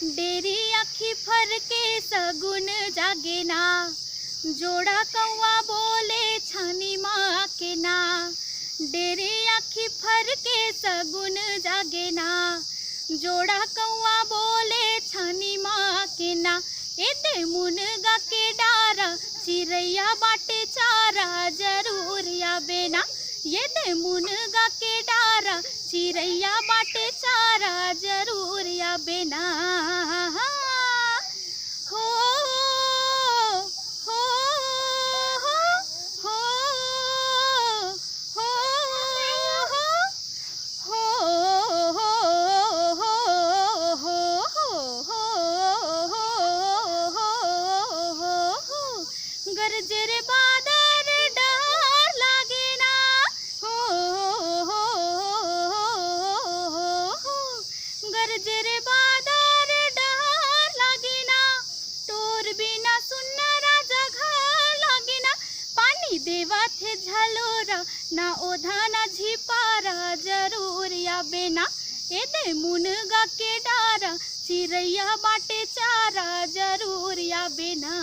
Dairy आखी फर के सगुन जागे ना, जोड़ा कौआ बोले छानी माँ के ना। डेरी आखी फर के सगुन जागे ना, जोड़ा कौआ बोले छानी माँ के ना। एदे मुनगा के डारा चिरैया बाटे चारा जरूर आबे ना। ये दे मुनगा के डारा चिरैया बाटे चारा जरूर आबे ना। हो हो हो हो गरजे रे बादर डर लागे ना। गरजे रे बादर डर लागे ना, तोर बिना सुनना राजा घर लागे ना। पानी देवा थे झलोरा ना ओधा ना झिपारा जरूर आबे ना। एदे मुनगा के डारा चिरैया बाटे चारा जरूर आबे ना।